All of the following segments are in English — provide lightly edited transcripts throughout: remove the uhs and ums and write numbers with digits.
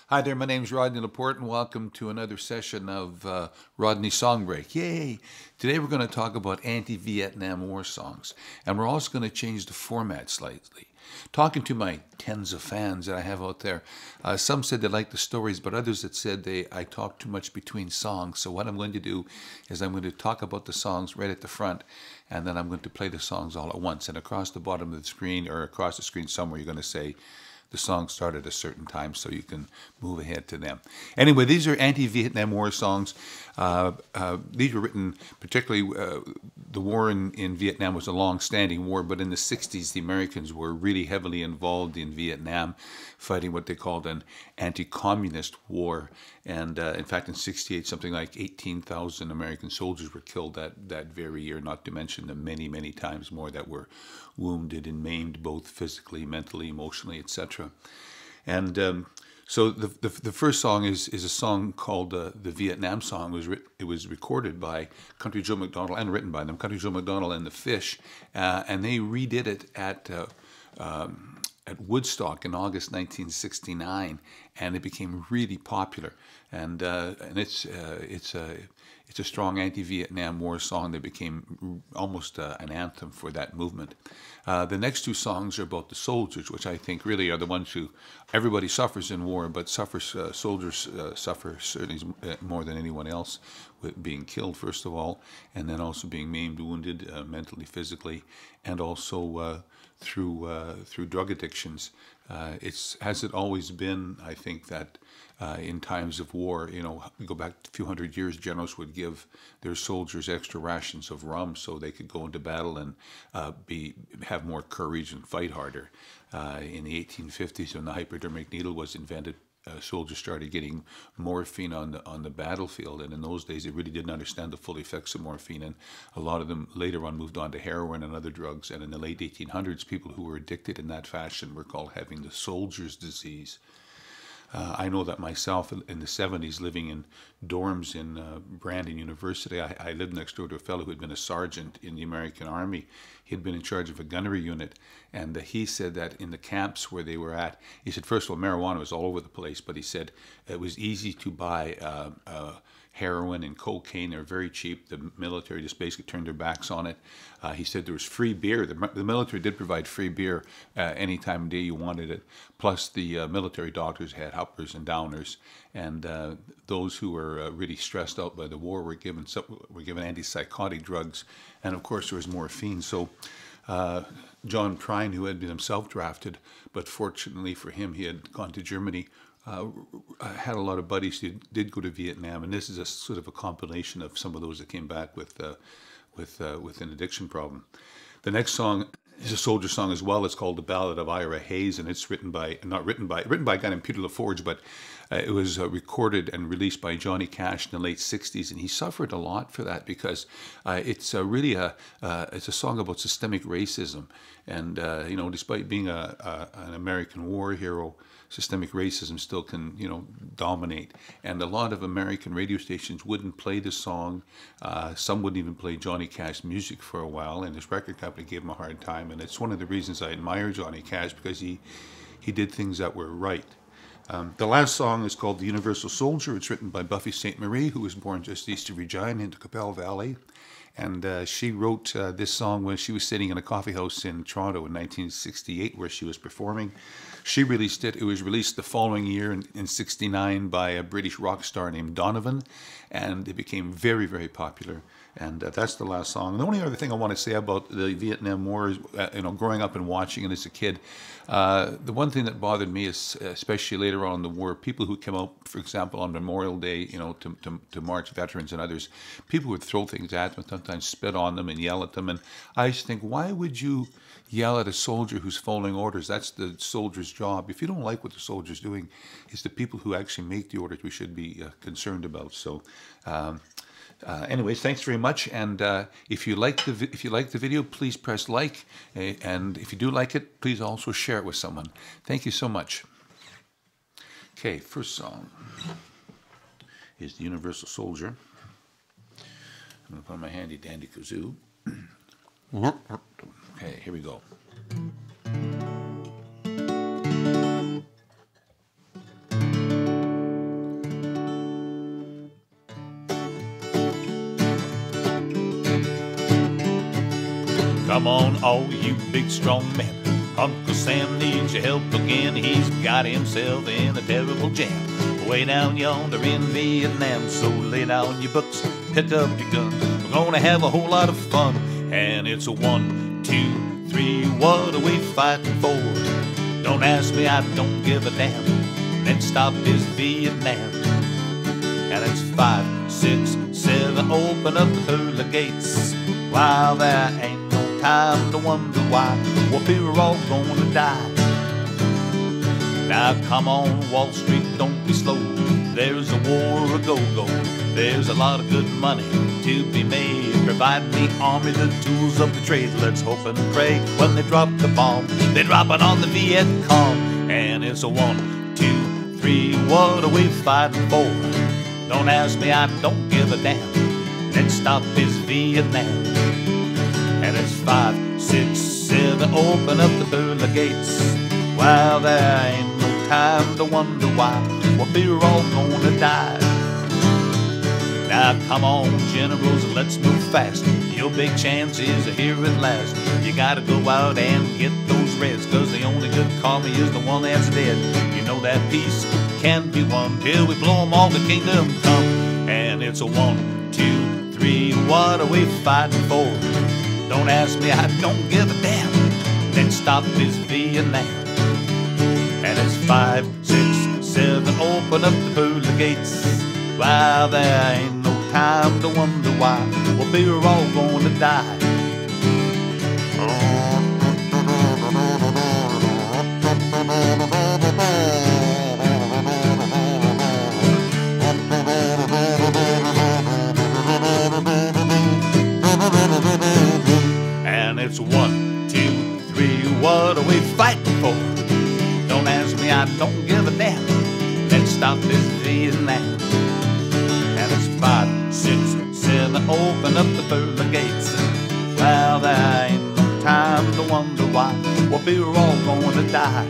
Hi there, my name's Rodney Laporte, and welcome to another session of Rodney Song Break. Yay! Today we're going to talk about anti-Vietnam War songs, and we're also going to change the format slightly. Talking to my tens of fans that I have out there, some said they liked the stories, but others that said I talk too much between songs. So what I'm going to do is I'm going to talk about the songs right at the front, and then I'm going to play the songs all at once. And across the bottom of the screen, or across the screen somewhere, you're going to say, the song started at a certain time, so you can move ahead to them. Anyway, these are anti-Vietnam War songs. These were written particularly, the war in Vietnam was a long-standing war, but in the 60s, the Americans were really heavily involved in Vietnam, fighting what they called an anti-communist war. And in fact, in 68, something like 18,000 American soldiers were killed that very year, not to mention the many, many times more that were wounded and maimed, both physically, mentally, emotionally, etc. And so the first song is a song called the Vietnam Song. It was recorded by Country Joe McDonald and written by them, Country Joe McDonald and the Fish, and they redid it at Woodstock in August 1969, and it became really popular. And it's a strong anti-Vietnam War song that became almost an anthem for that movement. The next two songs are about the soldiers, which I think really are the ones who everybody suffers in war, but soldiers suffer certainly more than anyone else, with being killed first of all, and then also being maimed, wounded mentally, physically, and also through drug addictions. Has it always been, I think, that in times of war, we go back a few hundred years, generals would give their soldiers extra rations of rum so they could go into battle and have more courage and fight harder. In the 1850s, when the hypodermic needle was invented, soldiers started getting morphine on the battlefield, and in those days they really didn't understand the full effects of morphine, and a lot of them later on moved on to heroin and other drugs. And in the late 1800s, people who were addicted in that fashion were called having the soldier's disease. I know that myself in the 70s, living in dorms in Brandon University, I lived next door to a fellow who had been a sergeant in the American Army. He had been in charge of a gunnery unit, and he said that in the camps where they were at, he said, first of all, marijuana was all over the place, but he said it was easy to buy heroin and cocaine. They were very cheap. The military just basically turned their backs on it. He said there was free beer. The military did provide free beer any time of day you wanted it. Plus, the military doctors had uppers and downers, and those who were really stressed out by the war were given antipsychotic drugs, and of course there was morphine. So John Prine, who had been himself drafted, but fortunately for him, he had gone to Germany, had a lot of buddies who did go to Vietnam, and this is a sort of a compilation of some of those that came back with an addiction problem. The next song is a soldier song as well. It's called "The Ballad of Ira Hayes," and it's written by a guy named Peter LaForge, but it was recorded and released by Johnny Cash in the late '60s, and he suffered a lot for that because it's really it's a song about systemic racism, and despite being an American war hero, systemic racism still can, dominate. And a lot of American radio stations wouldn't play the song. Some wouldn't even play Johnny Cash music for a while, and his record company gave him a hard time. And it's one of the reasons I admire Johnny Cash, because he did things that were right. The last song is called "The Universal Soldier." It's written by Buffy St. Marie, who was born just east of Regina in the Capel Valley. And she wrote this song when she was sitting in a coffee house in Toronto in 1968, where she was performing. She released it. It was released the following year in '69 by a British rock star named Donovan, and it became very, very popular. And that's the last song. And the only other thing I want to say about the Vietnam War is, growing up and watching it as a kid, the one thing that bothered me is, especially later on in the war, people who came out, for example, on Memorial Day, to march veterans and others, people would throw things at them, sometimes spit on them and yell at them. And I used to think, why would you yell at a soldier who's following orders? That's the soldier's job. If you don't like what the soldier's doing, it's the people who actually make the orders we should be concerned about. So. Anyways, thanks very much. And if you like the video, please press like. And if you do like it, please also share it with someone. Thank you so much. Okay, first song is "The Universal Soldier." I'm going to put on my handy dandy kazoo. Okay, here we go. Come on, all you big strong men. Uncle Sam needs your help again. He's got himself in a terrible jam way down yonder in Vietnam. So lay down your books, pick up your gun. We're gonna have a whole lot of fun. And it's a 1, 2, 3, what are we fighting for? Don't ask me, I don't give a damn. Next stop is Vietnam. And it's 5, 6, 7, open up the pearly gates. While there ain't no time to wonder why, well, we're all gonna die. Now come on, Wall Street, don't be slow. There's a war a go-go. There's a lot of good money to be made. Provide the army the tools of the trade. Let's hope and pray when they drop the bomb, they drop it on the Viet Cong. And it's a 1, 2, 3, what are we fighting for? Don't ask me, I don't give a damn. Next stop is Vietnam. And it's 5, 6, 7, open up the pearly gates. Well, there ain't no time to wonder why, well, we're all gonna die. Now come on, generals, let's move fast. Your big chance is here at last. You gotta go out and get those reds, 'cause the only good karma is the one that's dead. You know that peace can be won till we blow 'em all to kingdom come. And it's a 1, 2, 3, what are we fighting for? Don't ask me, I don't give a damn. Next stop is Vietnam. And it's 5, 6, 7, open up the pearly gates. Well, there ain't no time to wonder why, well, we're all gonna die. And it's 1, 2, 3, what are we fighting for? Don't ask me, I don't give a damn. Next stop is Vietnam. And it's 5, 6, 7, open up the pearly gates. Well, there ain't no time to wonder why, well, we're all gonna die.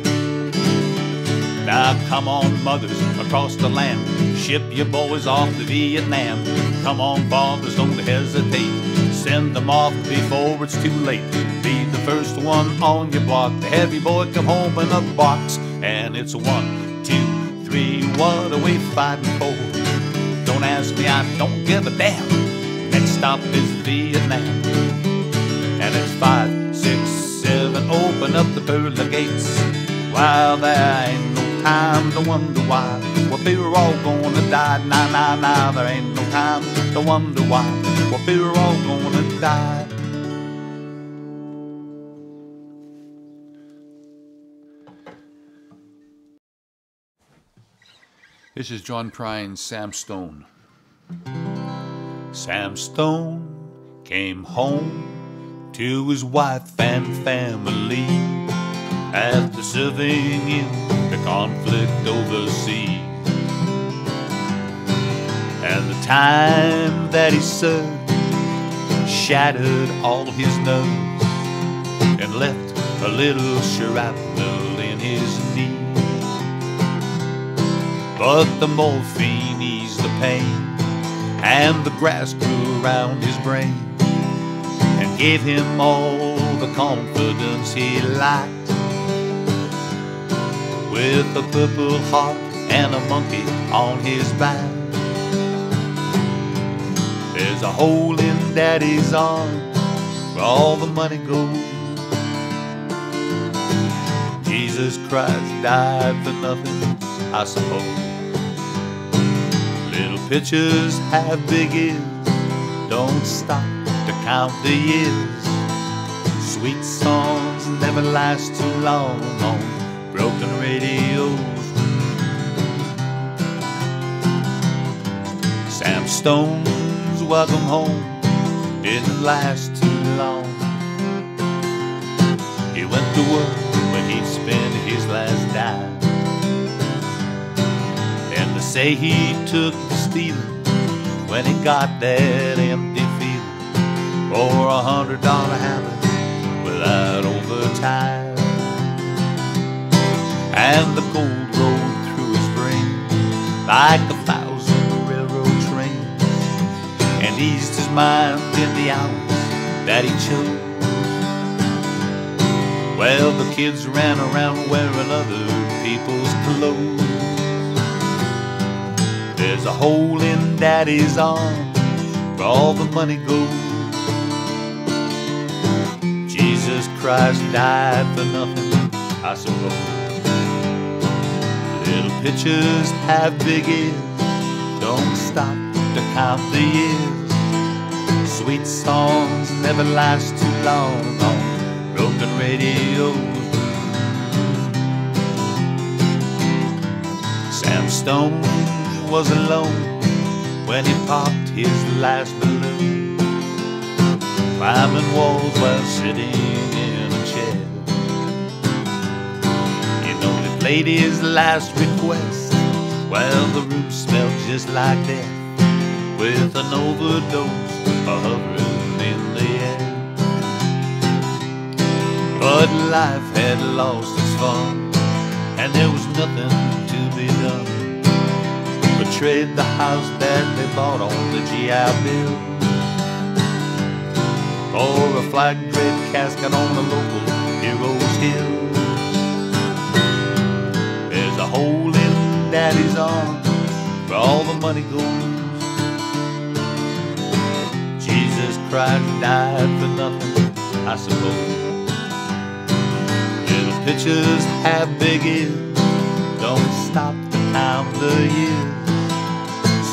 Now come on, mothers across the land, ship your boys off to Vietnam. Come on, fathers, don't hesitate. Send them off before it's too late. Be the first one on your block to have your boy come home in a box. And it's 1, 2, 3, what are we fighting for? Don't ask me, I don't give a damn. Next stop is Vietnam. And it's 5, 6, 7, open up the pearly gates. While there ain't no time to wonder why, well, we're all gonna die. Nah, nah, nah, there ain't no time to wonder why, well, we're all gonna die. This is John Prine's Sam Stone. Sam Stone came home to his wife and family after serving in the conflict overseas. And the time that he served shattered all his nerves and left a little shrapnel in his knee. But the morphine eased the pain, and the grass grew around his brain, and gave him all the confidence he lacked. With a purple heart and a monkey on his back, there's a hole in Daddy's arm where all the money goes. Jesus Christ died for nothing, I suppose. Little pictures have big ears, don't stop to count the years. Sweet songs never last too long on broken radios. Sam Stone's welcome home didn't last too long. He went to work when he spent his last dime, and they say he took to stealing when he got that empty feeling for $100 habit without overtime. And the cold rolled through his brain like 1,000 railroad trains, and eased his mind in the hours that he chose. Well, the kids ran around wearing other people's clothes. There's a hole in Daddy's arm where all the money goes. Jesus Christ died for nothing, I suppose. Little pictures have big ears, don't stop to count the years. Sweet songs never last too long on broken radios. Sam Stone was alone when he popped his last balloon, climbing walls while sitting in a chair. You know, he played his last request. Well, the room smelled just like death, with an overdose hovering in the air. But life had lost its fun, and there was nothing to be done but trade the house that they bought on the GI Bill for a flag-draped casket on the local hero's hill. There's a hole in Daddy's arm where all the money goes. Jesus Christ died for nothing, I suppose. Little pictures have big ears, don't stop to count the years.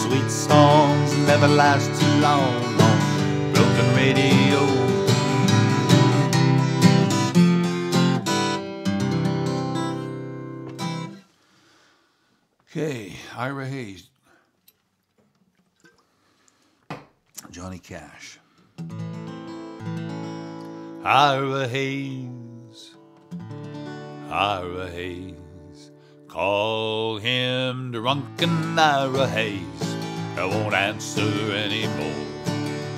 Sweet songs never last too long on broken radio. Okay, Ira Hayes, Johnny Cash. Ira Hayes, Ira Hayes, call him drunken Ira Hayes. I won't answer anymore.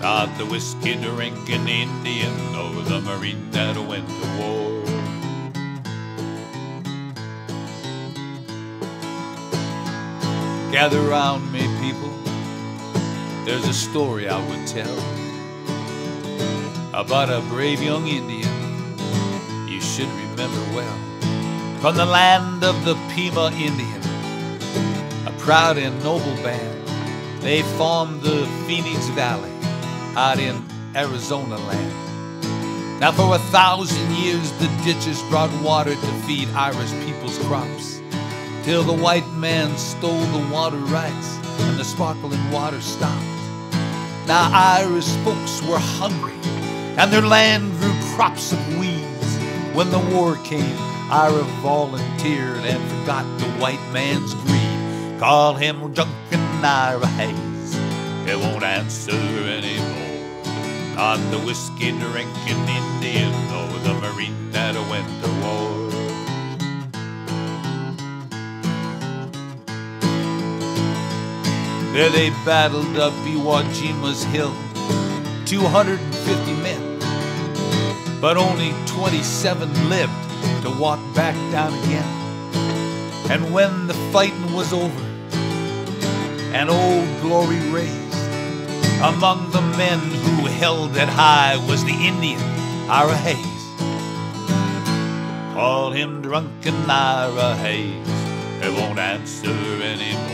Not the whiskey-drinking Indian or the Marine that went to war. Gather round me, people. There's a story I would tell about a brave young Indian you should remember well. From the land of the Pima Indian, a proud and noble band, they formed the Phoenix Valley out in Arizona land. Now for 1,000 years the ditches brought water to feed Irish people's crops, till the white man stole the water rights and the sparkling water stopped. Now Irish folks were hungry and their land grew crops of weeds. When the war came, Ira volunteered and forgot the white man's greed. Call him drunken Ira Hayes, he won't answer anymore. Not the whiskey-drinking Indian or the Marine that went to war. There they battled up Iwo Jima's hill, 250 men, but only 27 lived to walk back down again. And when the fighting was over and Old Glory raised, among the men who held it high was the Indian, Ira Hayes. Call him drunken Ira Hayes, he won't answer anymore.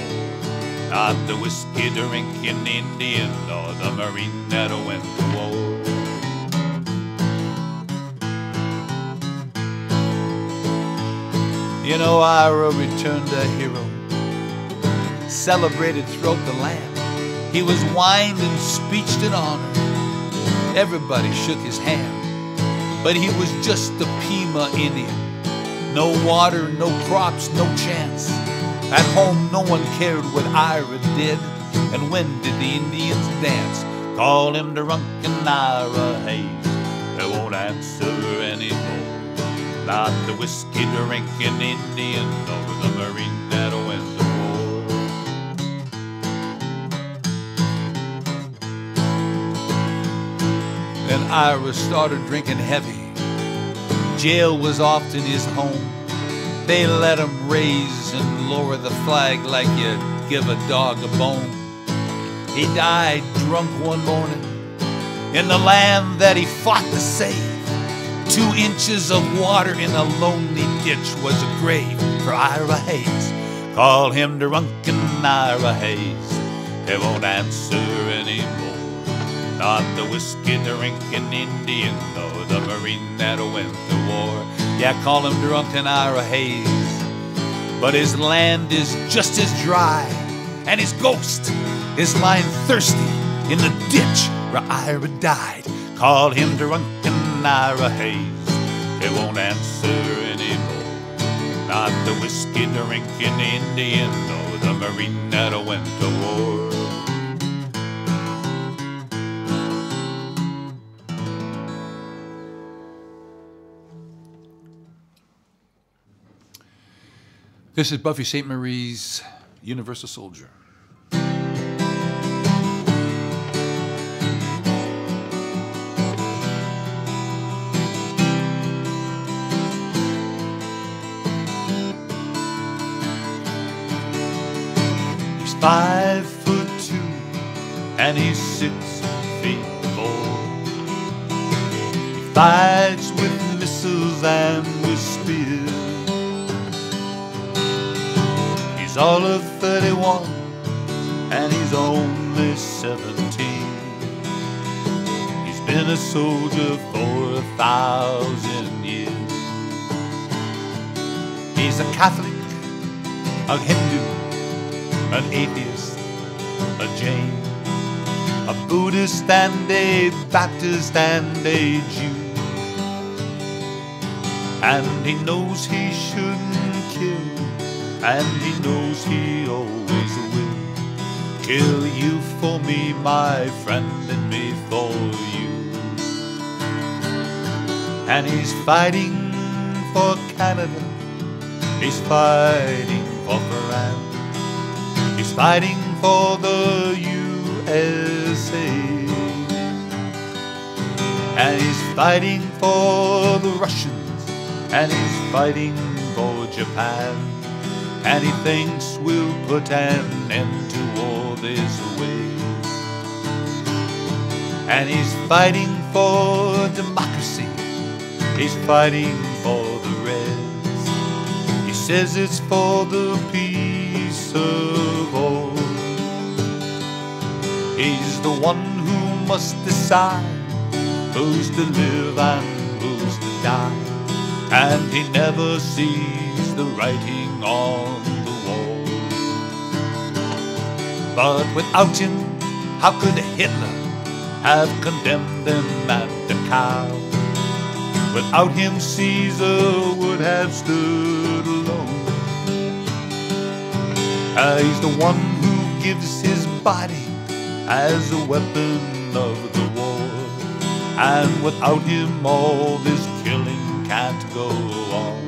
Not the whiskey-drinking Indian or the Marine that went to war. You know, Ira returned a hero, celebrated throughout the land. He was wined and speeched in honor. Everybody shook his hand, but he was just a Pima Indian. No water, no crops, no chance. At home, no one cared what Ira did. And when did the Indians dance? Call him drunken Ira Hayes, he won't answer anymore. Not the whiskey-drinking Indian or the Marine that went to war. Then Ira started drinking heavy. Jail was often his home. They let him raise and lower the flag like you give a dog a bone. He died drunk one morning in the land that he fought to save. 2 inches of water in a lonely ditch was a grave for Ira Hayes. Call him drunken Ira Hayes. He won't answer anymore. Not the whiskey-drinking Indian, nor the Marine that went to war. Yeah, call him drunken Ira Hayes. But his land is just as dry, and his ghost is lying thirsty in the ditch where Ira died. Call him drunken Ira Hayes. He won't answer anymore. Not the whiskey-drinking Indian, nor the Marine that went to war. This is Buffy St. Marie's Universal Soldier. He's 5'2" and he's 6'4". He fights with missiles and with spears. He's all of 31 and he's only 17. He's been a soldier for 1,000 years. He's a Catholic, a Hindu, an atheist, a Jain, a Buddhist and a Baptist and a Jew. And he knows he shouldn't kill, and he knows he always will. Kill you for me, my friend, and me for you. And he's fighting for Canada, he's fighting for France, he's fighting for the USA, and he's fighting for the Russians, and he's fighting for Japan. And he thinks we'll put an end to all this way. And he's fighting for democracy, he's fighting for the Reds. He says it's for the peace of all. He's the one who must decide who's to live and who's to die. And he never sees the writing on the wall. But without him, how could Hitler have condemned them at Dachau? Without him, Caesar would have stood alone. He's the one who gives his body as a weapon of the war. And without him, all this killing can't go on.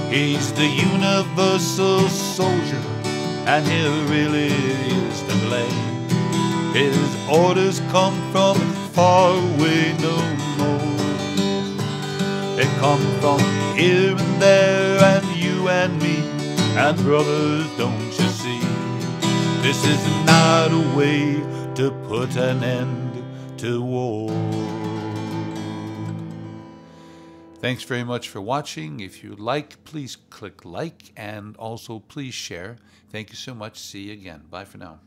He's the universal soldier, and he really is to blame. His orders come from far away no more. They come from here and there, and you and me, and brothers, don't you see? This is not a way to put an end to war. Thanks very much for watching. If you like, please click like, and also please share. Thank you so much. See you again. Bye for now.